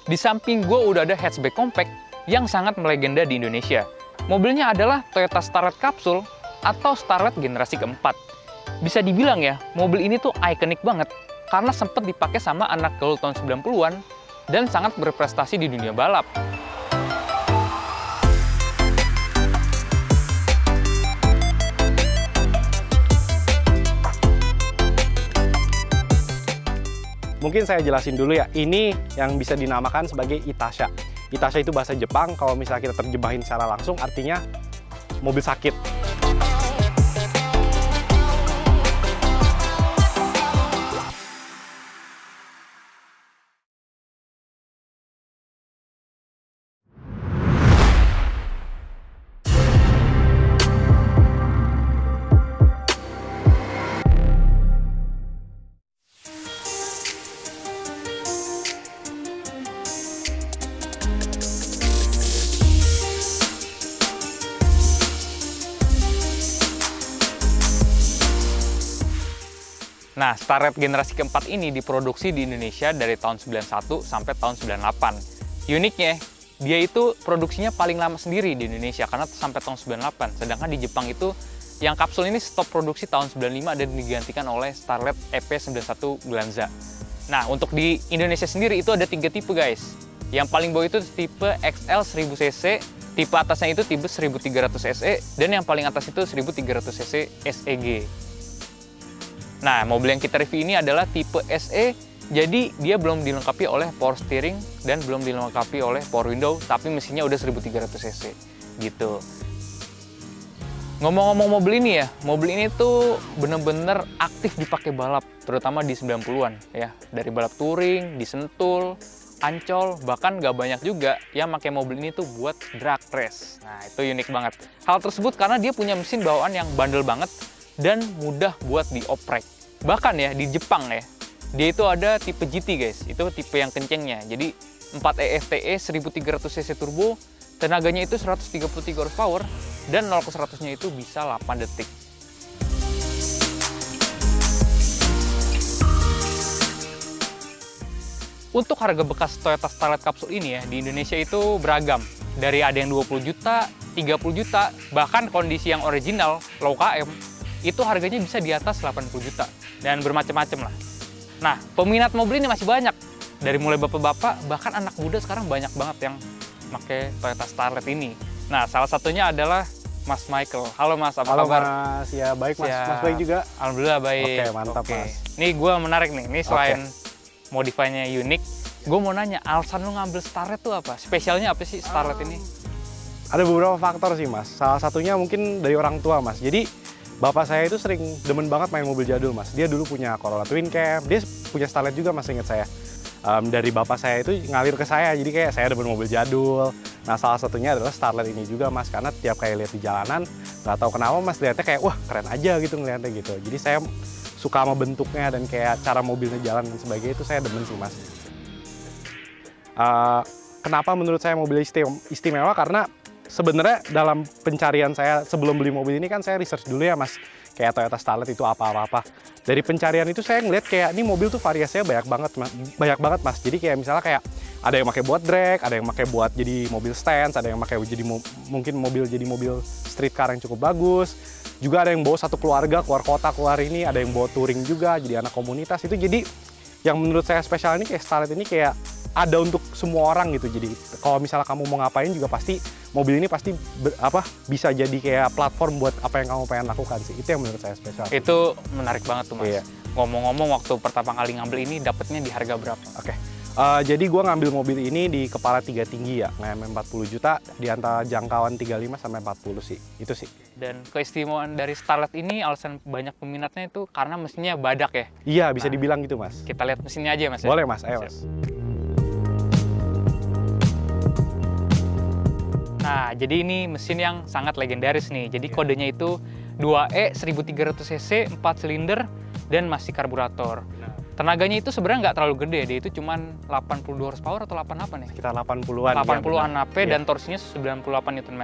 Di samping gue udah ada hatchback compact yang sangat melegenda di Indonesia. Mobilnya adalah Toyota Starlet Capsule atau Starlet generasi keempat. Bisa dibilang ya, mobil ini tuh ikonik banget karena sempat dipakai sama anak gaul tahun 90-an dan sangat berprestasi di dunia balap. Mungkin saya jelasin dulu ya, ini yang bisa dinamakan sebagai Itasha. Itasha itu bahasa Jepang, kalau misalnya kita terjemahin secara langsung artinya mobil sakit. Nah, Starlet generasi keempat ini diproduksi di Indonesia dari tahun 91 sampai tahun 98. Uniknya, dia itu produksinya paling lama sendiri di Indonesia karena sampai tahun 98. Sedangkan di Jepang itu yang kapsul ini stop produksi tahun 95 dan digantikan oleh Starlet EP91 Glanza. Nah, untuk di Indonesia sendiri itu ada 3 tipe guys. Yang paling bawah itu tipe XL 1000cc, tipe atasnya itu tipe 1300 SE, dan yang paling atas itu 1300 cc SEG. Nah, mobil yang kita review ini adalah tipe SE, jadi dia belum dilengkapi oleh power steering dan belum dilengkapi oleh power window, tapi mesinnya udah 1300 cc gitu. Ngomong-ngomong mobil ini ya, mobil ini tuh bener-bener aktif dipakai balap, terutama di 90-an ya. Dari balap touring, di Sentul, Ancol, bahkan nggak banyak juga yang pakai mobil ini tuh buat drag race. Nah, itu unik banget. Hal tersebut karena dia punya mesin bawaan yang bandel banget dan mudah buat dioprek. Bahkan ya, di Jepang ya, dia itu ada tipe GT guys, itu tipe yang kencengnya. Jadi 4 EFTE 1300 cc turbo, tenaganya itu 133 horsepower, dan 0 ke 100-nya itu bisa 8 detik. Untuk harga bekas Toyota Starlet Capsule ini ya, di Indonesia itu beragam. Dari ada yang 20 juta, 30 juta, bahkan kondisi yang original, low KM, itu harganya bisa di atas 80 juta dan bermacam-macam lah. Nah, peminat mobil ini masih banyak. Dari mulai bapak-bapak, bahkan anak muda sekarang banyak banget yang pakai Toyota Starlet ini. Nah, salah satunya adalah Mas Michael. Halo Mas, apa kabar? Halo Mas, ya baik Mas. Mas baik juga? Alhamdulillah baik. Oke, mantap Mas. Nih gue menarik nih, ini selain modifnya unik, gue mau nanya, alasan lu ngambil Starlet tuh apa? Spesialnya apa sih Starlet ini? Ada beberapa faktor sih Mas. Salah satunya mungkin dari orang tua Mas. Jadi bapak saya itu sering demen banget main mobil jadul Mas. Dia dulu punya Corolla Twin Cam, dia punya Starlet juga Mas, inget saya. Dari bapak saya itu ngalir ke saya, jadi kayak saya demen mobil jadul. Nah, salah satunya adalah Starlet ini juga Mas, karena tiap kali lihat di jalanan, nggak tahu kenapa Mas lihatnya kayak wah keren aja gitu ngeliatnya gitu. Jadi saya suka sama bentuknya dan kayak cara mobilnya jalan dan sebagainya, itu saya demen sih Mas. Kenapa menurut saya mobil istimewa? Karena sebenarnya dalam pencarian saya sebelum beli mobil ini kan saya research dulu ya Mas, kayak Toyota Starlet itu apa-apa. Dari pencarian itu saya ngeliat kayak ini mobil tuh variasinya banyak banget Mas. Jadi kayak misalnya kayak ada yang pakai buat drag, ada yang pakai buat jadi mobil stance, ada yang pakai jadi mungkin mobil street car yang cukup bagus. Juga ada yang bawa satu keluarga keluar kota keluar ini, ada yang bawa touring juga jadi anak komunitas. Itu jadi yang menurut saya spesial ini kayak Starlet ini kayak ada untuk semua orang gitu. Jadi kalau misalnya kamu mau ngapain juga pasti mobil ini pasti bisa jadi kayak platform buat apa yang kamu pengen lakukan sih. Itu yang menurut saya spesial. Itu menarik banget tuh Mas. Iya. Ngomong-ngomong, waktu pertama kali ngambil ini dapetnya di harga berapa? Oke. Jadi gue ngambil mobil ini di kepala 3 tinggi ya, ngambil 40 juta di antara jangkauan 35 sampai 40 sih. Itu sih. Dan keistimewaan dari Starlet ini, alasan banyak peminatnya itu karena mesinnya badak ya? Iya, bisa dibilang gitu Mas. Kita lihat mesinnya aja Mas ya? Boleh Mas, ayo Mas. Nah, jadi ini mesin yang sangat legendaris nih. Jadi kodenya itu 2E 1300 cc, 4 silinder, dan masih karburator. Tenaganya itu sebenarnya nggak terlalu gede, dia itu cuma 82 horsepower atau 8 apa nih? Sekitar 80-an. 80-an HP dan torsinya 98 Nm.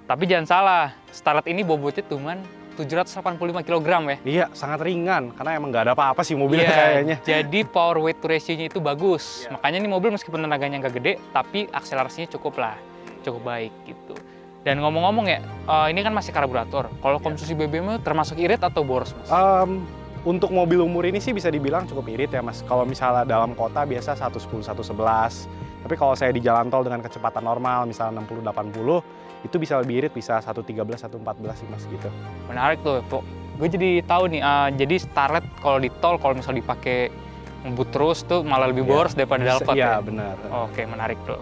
Tapi jangan salah, Starlet ini bobotnya cuma 785 kg ya. Iya, sangat ringan karena emang nggak ada apa-apa sih mobilnya Iya, kayaknya. jadi power weight to ratio-nya itu bagus. Iya. Makanya nih mobil meskipun tenaganya nggak gede, tapi akselerasinya cukup lah, cukup baik gitu. Dan ngomong-ngomong ya, ini kan masih karburator. Kalau konsumsi BBM termasuk irit atau boros, Mas? Untuk mobil umur ini sih bisa dibilang cukup irit ya Mas. Kalau misalnya dalam kota biasa 110, 111. Tapi kalau saya di jalan tol dengan kecepatan normal, misalnya 60, 80, itu bisa lebih irit, bisa 113, 114 sih Mas gitu. Menarik tuh, gue jadi tahu nih, jadi Starlet kalau di tol, kalau misalnya dipakai ngebut terus tuh malah lebih boros daripada Alphard Iya, ya? benar. Oke, menarik tuh.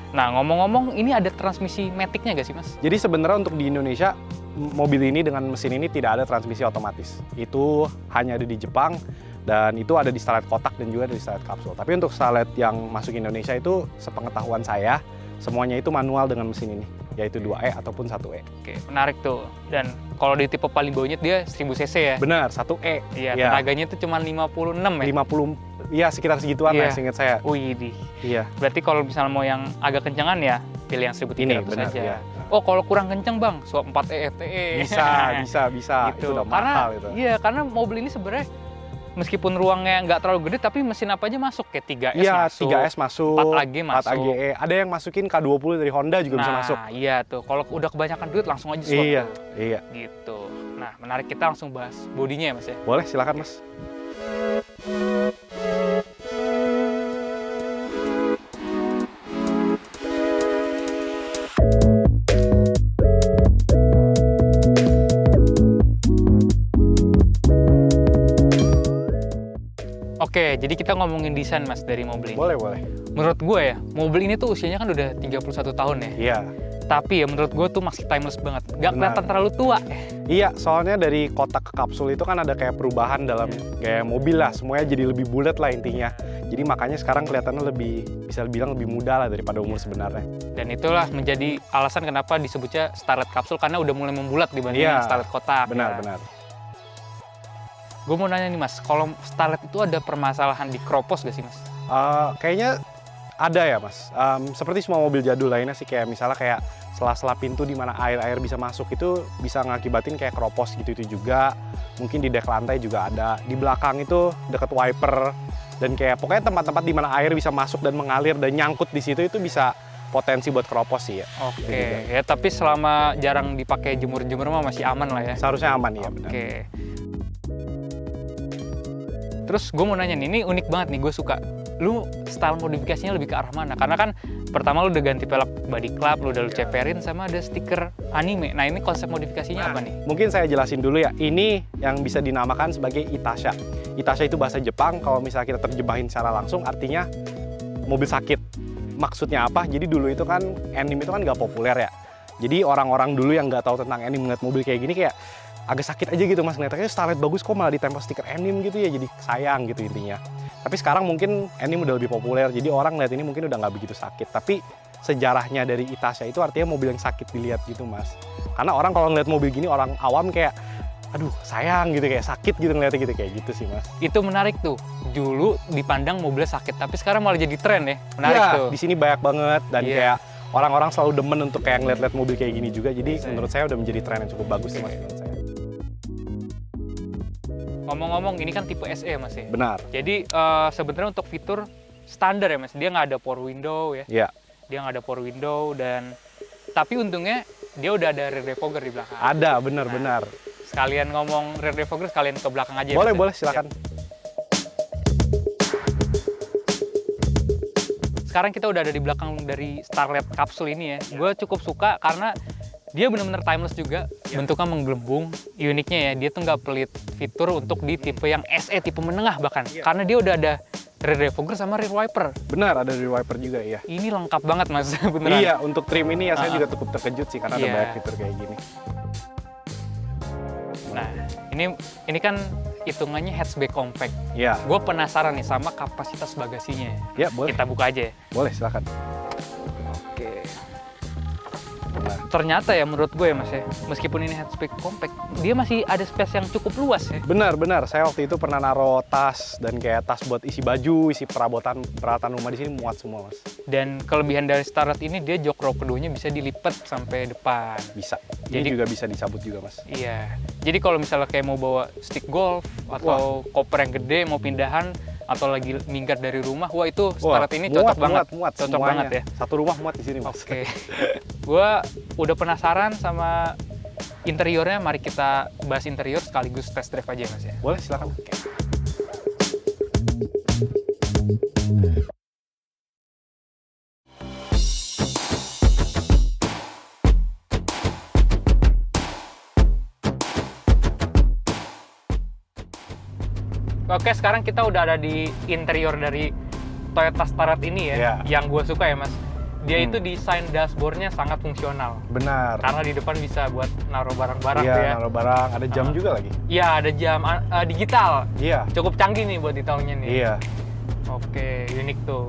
Nah, ngomong-ngomong, ini ada transmisi matic-nya nggak sih, Mas? Jadi sebenarnya untuk di Indonesia, mobil ini dengan mesin ini tidak ada transmisi otomatis. Itu hanya ada di Jepang, dan itu ada di Starlet kotak dan juga ada di Starlet kapsul. Tapi untuk Starlet yang masuk Indonesia itu, sepengetahuan saya, semuanya itu manual dengan mesin ini, yaitu 2E ataupun 1E. Oke, menarik tuh. Dan kalau di tipe paling bawahnya dia 1000 cc ya? Benar, 1E. Iya, Ya. tenaganya itu cuma 56 ya? 50, iya sekitar segituan Iya. lah, seingat saya. Wih, Iya. berarti kalau misalnya mau yang agak kencengan ya, pilih yang 1300 Ini benar, aja. iya. Oh, kalau kurang kenceng bang, swap 4E FTE. Bisa. Gitu. Itu udah Karena, mahal itu. iya, karena mobil ini sebenarnya meskipun ruangnya nggak terlalu gede, tapi mesin apa aja masuk, kayak 3S Iya, masuk. 3S masuk, 4AG masuk. 4AGE. Ada yang masukin K20 dari Honda juga bisa masuk. Nah, iya tuh. Kalau udah kebanyakan duit langsung aja swap. Iya, tuh. iya. Gitu. Nah, menarik, kita langsung bahas bodinya ya Mas ya. Boleh, silakan Mas. Oke, jadi kita ngomongin desain Mas dari mobil ini. Boleh. Menurut gue ya, mobil ini tuh usianya kan udah 31 tahun ya. Iya. Tapi ya menurut gue tuh masih timeless banget. Nggak Benar. kelihatan terlalu tua. Iya, soalnya dari kotak ke kapsul itu kan ada kayak perubahan dalam gaya mobil lah. Semuanya jadi lebih bulat lah intinya. Jadi makanya sekarang kelihatannya lebih, bisa dibilang lebih muda lah daripada umur sebenarnya. Dan itulah menjadi alasan kenapa disebutnya Starlet kapsul, karena udah mulai membulat dibanding Iya, yang Starlet kotak. Benar. Gue mau nanya nih Mas, kalau Starlet itu ada permasalahan di kropos gak sih Mas? Kayaknya ada ya Mas. Seperti semua mobil jadul lainnya sih, kayak misalnya kayak sela-sela pintu di mana air bisa masuk itu bisa ngakibatin kayak kropos gitu itu juga. Mungkin di dek lantai juga ada. Di belakang itu deket wiper dan kayak pokoknya tempat-tempat di mana air bisa masuk dan mengalir dan nyangkut di situ itu bisa potensi buat kropos sih ya. Oke, ya tapi selama jarang dipakai jemur-jemur mah masih aman lah ya. Seharusnya aman ya, benar. Oke. Terus gue mau nanya nih, ini unik banget nih, gue suka. Lu style modifikasinya lebih ke arah mana? Karena kan pertama lu udah ganti pelek body club, lu udah lu ceperin, sama ada stiker anime. Nah ini konsep modifikasinya apa nih? Mungkin saya jelasin dulu ya. Ini yang bisa dinamakan sebagai Itasha. Itasha itu bahasa Jepang, kalau misalnya kita terjemahin secara langsung artinya mobil sakit. Maksudnya apa? Jadi dulu itu kan anime itu kan nggak populer ya. Jadi orang-orang dulu yang nggak tahu tentang anime ngeliat mobil kayak gini kayak agak sakit aja gitu Mas, ngeliatnya Starlet bagus kok malah ditempel stiker anime gitu ya, jadi sayang gitu intinya. Tapi sekarang mungkin anime udah lebih populer, jadi orang lihat ini mungkin udah nggak begitu sakit. Tapi sejarahnya dari Itasha itu artinya mobil yang sakit dilihat gitu Mas. Karena orang kalau ngeliat mobil gini, orang awam kayak aduh sayang gitu, kayak sakit gitu ngeliatnya gitu, kayak gitu sih Mas. Itu menarik tuh. Dulu dipandang mobilnya sakit, tapi sekarang malah jadi tren ya. Menarik Iya, tuh. di sini banyak banget dan Iya. kayak orang-orang selalu demen untuk kayak ngeliat-liat mobil kayak gini juga. Jadi menurut saya udah menjadi tren yang cukup bagus sih Mas menurut saya. Ngomong-ngomong, ini kan tipe SE Mas ya. Benar. Jadi sebenarnya untuk fitur standar ya Mas, dia nggak ada power window ya. Iya. Dia nggak ada power window, dan tapi untungnya dia udah ada rear defogger di belakang. Ada, benar-benar. Sekalian ngomong rear defogger, sekalian ke belakang aja. Boleh, Mas, ya? boleh, silakan. Sekarang kita udah ada di belakang dari Starlet kapsul ini ya. Gue cukup suka karena dia benar-benar timeless juga. Bentuknya menggelembung, uniknya ya, dia tuh nggak pelit fitur untuk di tipe yang SE, tipe menengah bahkan. Karena dia udah ada rear defogger sama rear wiper. Benar, ada rear wiper juga ya. Ini lengkap banget Mas, beneran. Iya, untuk trim ini ya saya juga cukup terkejut sih karena ada Iya. banyak fitur kayak gini. Nah, ini kan hitungannya hatchback compact. Iya, Gue penasaran nih sama kapasitas bagasinya. ya boleh, Kita buka aja ya. boleh silakan. Oke. Nah, Ternyata ya menurut gue ya Mas ya, meskipun ini hatchback compact, dia masih ada space yang cukup luas ya. benar. Saya waktu itu pernah naro tas dan kayak tas buat isi baju, isi peralatan rumah di sini muat semua Mas. Dan kelebihan dari Starlet ini, dia jok row keduanya bisa dilipat sampai depan. Bisa. Jadi juga bisa dicabut juga, Mas. Iya. Jadi kalau misalnya kayak mau bawa stick golf atau koper yang gede mau pindahan atau lagi minggat dari rumah, wah itu Starlet ini cocok banget. Muat, cocok semuanya. banget ya. Satu rumah muat di sini, Mas. Oke. Gua udah penasaran sama interiornya, mari kita bahas interior sekaligus test drive aja Mas ya. Boleh, silakan. Oke, sekarang kita udah ada di interior dari Toyota Starlet ini ya, Iya. yang gue suka ya Mas. Dia itu desain dashboardnya sangat fungsional. Benar. Karena di depan bisa buat naruh barang-barang Iya, tuh ya. naruh barang, ada jam juga lagi. Iya, ada jam digital. Iya. Cukup canggih nih buat di tahunnya nih. Iya. Oke, unik tuh.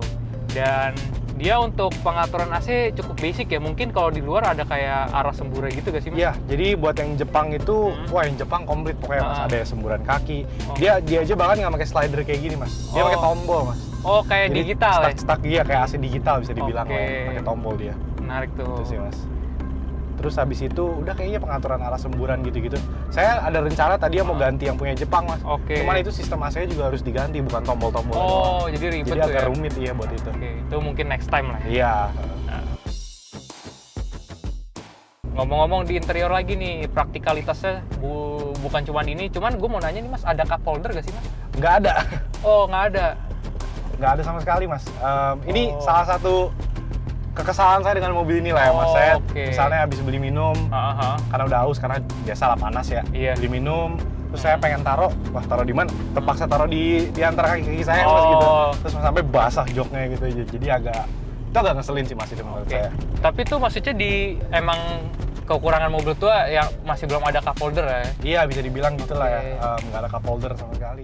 Dan dia untuk pengaturan AC cukup basic ya. Mungkin kalau di luar ada kayak arah semburan gitu gak sih Mas? Iya, jadi buat yang Jepang itu, wah yang Jepang komplit pokoknya Mas. Ada semburan kaki. Oh. Dia aja bahkan nggak pakai slider kayak gini Mas. Dia pakai tombol Mas. Oh, kayak Jadi digital ya? Stuck iya kayak AC digital bisa dibilang Oke. lah ya. Pakai tombol dia. Menarik tuh. Itu sih Mas. Terus habis itu udah kayaknya pengaturan arah semburan gitu-gitu. Saya ada rencana tadi mau ganti yang punya Jepang Mas. Oke. Cuman itu sistem AC-nya juga harus diganti, bukan tombol-tombol doang. Oh, jadi ribet Jadi tuh agak ya? rumit iya buat itu. Oke, itu mungkin next time lah ya. Iya. Ngomong-ngomong di interior lagi nih, praktikalitasnya bukan cuman ini, cuman gue mau nanya nih Mas, ada cup holder gak sih Mas? Nggak ada. Oh, nggak ada. Nggak ada sama sekali Mas. Ini Oh. salah satu kekesalan saya dengan mobil ini lah ya Mas. Oh, Saya oke. misalnya habis beli minum, Aha. karena udah haus, karena biasa lah panas ya. Iya. Beli minum, terus saya pengen taruh di mana? Terpaksa taruh di antara kaki saya Mas gitu. Oh. Terus sampai basah joknya gitu, jadi itu agak ngeselin sih Mas itu menurut Oke. saya. Tapi tuh maksudnya emang kekurangan mobil tua yang masih belum ada cup holder ya? Iya bisa dibilang gitu lah ya, Oke. nggak ada cup holder sama sekali.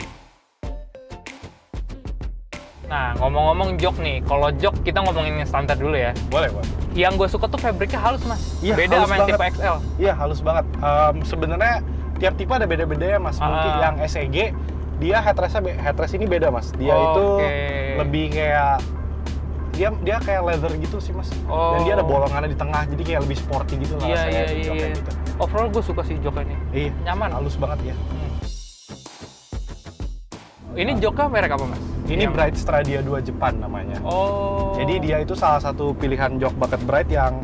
Nah, ngomong-ngomong jok nih, kalau jok kita ngomongin yang standar dulu ya. Boleh. Yang gue suka tuh fabriknya halus Mas, Iya, beda halus sama yang banget. tipe XL. Iya halus banget. Sebenarnya tiap tipe ada beda-bedanya Mas. Mungkin yang SEG dia headrest ini beda Mas. Dia itu Oke. lebih kayak dia kayak leather gitu sih Mas. Dan dia ada bolongannya di tengah, jadi kayak lebih sporty gitu lah Iya, rasanya iya, si joknya iya. gitu. Overall gue suka sih jok ini. Iya, Nyaman. halus banget ya. Ini joknya merek apa Mas? Ini Yang- Bright Stradia 2 Jepang namanya. Oh. Jadi dia itu salah satu pilihan jok bucket Bright yang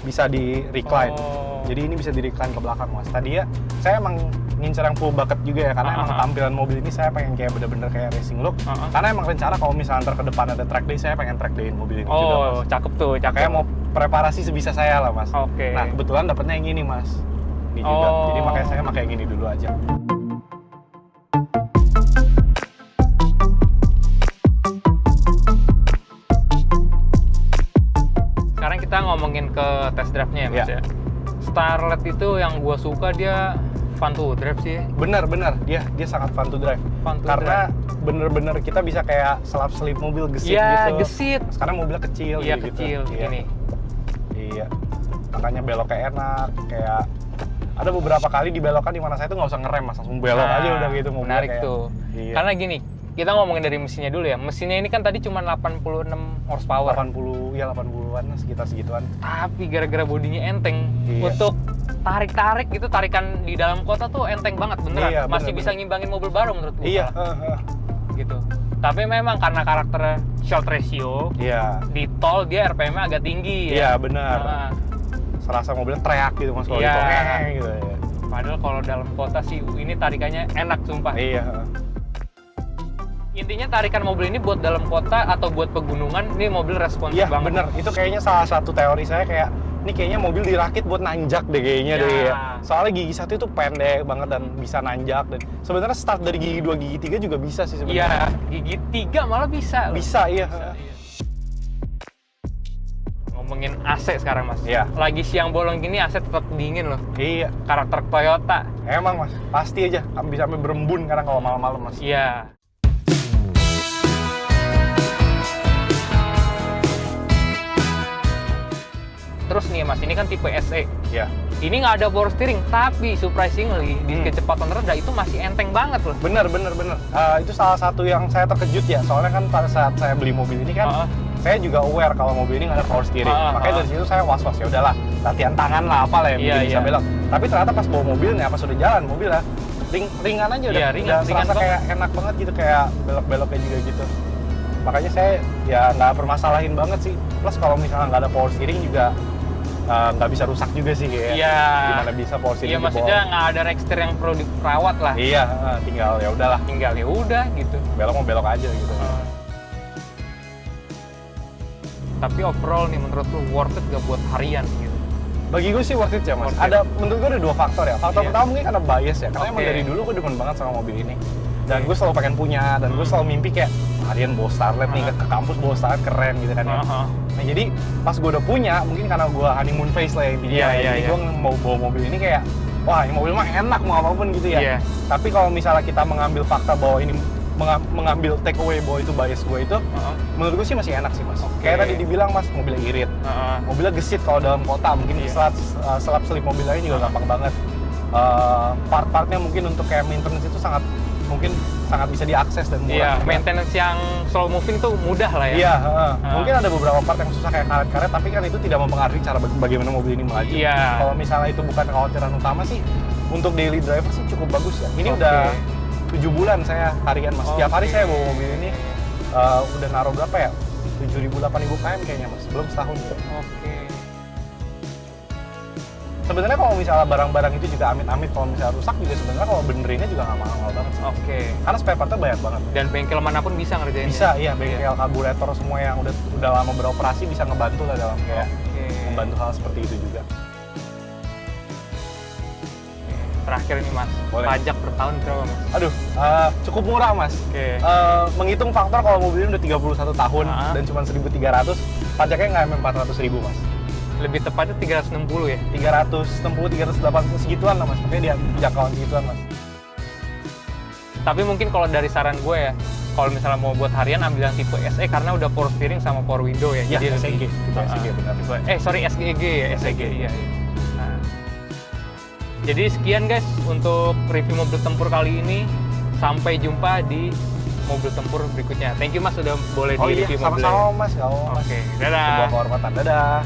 bisa di recline. Oh. Jadi ini bisa di recline ke belakang Mas. Tadi ya saya emang ngincer yang full bucket juga ya, karena emang tampilan mobil ini saya pengen kayak bener-bener kayak racing look. Karena emang rencana kalau misalnya ntar ke depan ada track day, saya pengen track dayin mobil ini juga Oh, Mas. cakep tuh, cakep. Kayak mau preparasi sebisa saya lah Mas. Oke. Nah kebetulan dapetnya yang ini Mas. Ini juga. Oh. Jadi makanya saya pakai yang ini dulu aja. Sekarang kita ngomongin ke test drive-nya ya Mas Iya. ya. Starlet itu yang gua suka dia fun to drive sih. Bener, dia sangat fun to drive. Fun to Karena bener-bener kita bisa kayak selap-selip mobil gesit Iya, gitu. gesit. Sekarang mobilnya kecil Iya, gitu. kecil Iya. gini. Iya. Makanya beloknya enak, kayak ada beberapa kali di belokan di mana saya tuh nggak usah ngerem Mas, langsung belok aja udah gitu mobilnya. Menarik kayak. tuh. Iya. Karena gini, kita ngomongin dari mesinnya dulu ya. Mesinnya ini kan tadi cuma 86 horsepower. 80-an sekitar segituan. Tapi gara-gara bodinya enteng, Iya. untuk tarik-tarik gitu, tarikan di dalam kota tuh enteng banget beneran. Iya, Masih bener, bisa ngimbangin mobil baru menurut gue. Iya, Gitu. Tapi memang karena karakternya short ratio, iya. di tol dia RPM-nya agak tinggi ya. Iya, benar. Nah, Serasa mobilnya teriak gitu Mas kalau Iya. di tol, gitu ya. padahal kalau dalam kota sih ini tarikannya enak sumpah. Iya. Intinya tarikan mobil ini buat dalam kota atau buat pegunungan, ini mobil responsif Iya, banget. bener. Itu kayaknya salah satu teori saya kayak ini kayaknya mobil dirakit buat nanjak deh kayaknya Ya. deh ya. Soalnya gigi 1 itu pendek banget dan bisa nanjak, dan sebenarnya start dari gigi 2, gigi 3 juga bisa sih sebenarnya. Iya, gigi 3 malah bisa. loh. Bisa, iya. Iya. Ngomongin AC sekarang Mas. Iya. Lagi siang bolong gini AC tetap dingin loh. Iya, Karakter Toyota. emang Mas, pasti aja bisa sampai berembun kadang kalau malam-malam Mas. Iya. Terus nih Mas, ini kan tipe SE. Iya. Ini nggak ada power steering, tapi surprisingly di Hmm. kecepatan rendah itu masih enteng banget loh. Bener. Itu salah satu yang saya terkejut ya. Soalnya kan pada saat saya beli mobil ini kan saya juga aware kalau mobil ini nggak ada power steering. Makanya dari situ saya was-was, ya udahlah, latihan tangan lah apalah yang bikin bisa belok. Tapi ternyata pas bawa mobilnya, pas udah jalan mobilnya, ringan aja udah, ringan serasa kayak enak banget gitu, kayak belok-beloknya juga gitu. Makanya saya ya nggak permasalahin banget sih. Plus kalau misalnya nggak ada power steering juga nggak bisa rusak juga sih kayak. Iya. Gimana bisa power steering? Iya, maksudnya nggak ada register yang perlu diperawat lah. Iya, tinggal ya udahlah. Tinggal ya udah gitu. Belok mau belok aja gitu. Tapi overall nih, menurut lu worth it gak buat harian gitu? Bagi gue sih worth it ya mas. Menurut gue ada dua faktor ya. Faktor pertama mungkin karena bias ya. Karena emang dari dulu gue demen banget sama mobil ini. Dan gue selalu pengen punya. Dan gue selalu mimpi kayak harian bawa Starlet nih ke kampus, bawa Starlet keren gitu kan ya. Nah jadi pas gue udah punya, mungkin karena gue honeymoon phase lah ya intinya. Jadi gue mau bawa mobil ini kayak, wah ini mobil mah enak mau apapun gitu ya. Tapi kalau misalnya kita mengambil fakta bahwa ini mengambil take away bahwa itu bias gue itu, menurut gue sih masih enak sih mas. Kayak tadi dibilang mas, mobilnya irit, mobilnya gesit kalau dalam kota, mungkin selap-selip mobil lain juga gampang banget. Part-partnya mungkin untuk kayak maintenance itu sangat bisa diakses dan murah. Maintenance yang slow moving tuh mudah lah ya. Iya, mungkin ada beberapa part yang susah kayak karet-karet, tapi kan itu tidak mempengaruhi cara bagaimana mobil ini melaju. Kalau misalnya itu bukan kekhawatiran utama sih, untuk daily driver sih cukup bagus ya. Ini udah 7 bulan saya harian mas. Tiap hari saya bawa mobil ini udah naruh berapa ya? 7.000-8.000 km kayaknya mas. Belum setahun gitu. Sebenarnya kalau misalnya barang-barang itu juga amit-amit kalau misalnya rusak juga sebenarnya kalau benerinnya juga nggak mahal banget sih. Karena spare partnya banyak banget. Dan bengkel manapun bisa ngerjain. Bisa, iya. Bengkel karburator semua yang udah lama beroperasi bisa ngebantu lah dalam kayak membantu hal seperti itu juga. Terakhir nih mas, pajak per tahun berapa mas? Aduh, cukup murah mas. Menghitung faktor kalau mobil ini udah 31 tahun dan cuma 1.300, pajaknya nggak sampai 400.000 mas. Lebih tepatnya 360 ya? 360, 380 segituan lah mas, tapi dia jangkauan segituan mas. Tapi mungkin kalau dari saran gue ya, kalau misalnya mau buat harian ambil yang tipe SE karena udah power steering sama power window ya. Jadi SEG, SEG benar. SEG ya, SEG iya. Jadi sekian guys untuk review mobil tempur kali ini. Sampai jumpa di mobil tempur berikutnya. Thank you mas sudah boleh di review mobil. Sama-sama mas. Oke, dadah. Sebuah kehormatan, dadah.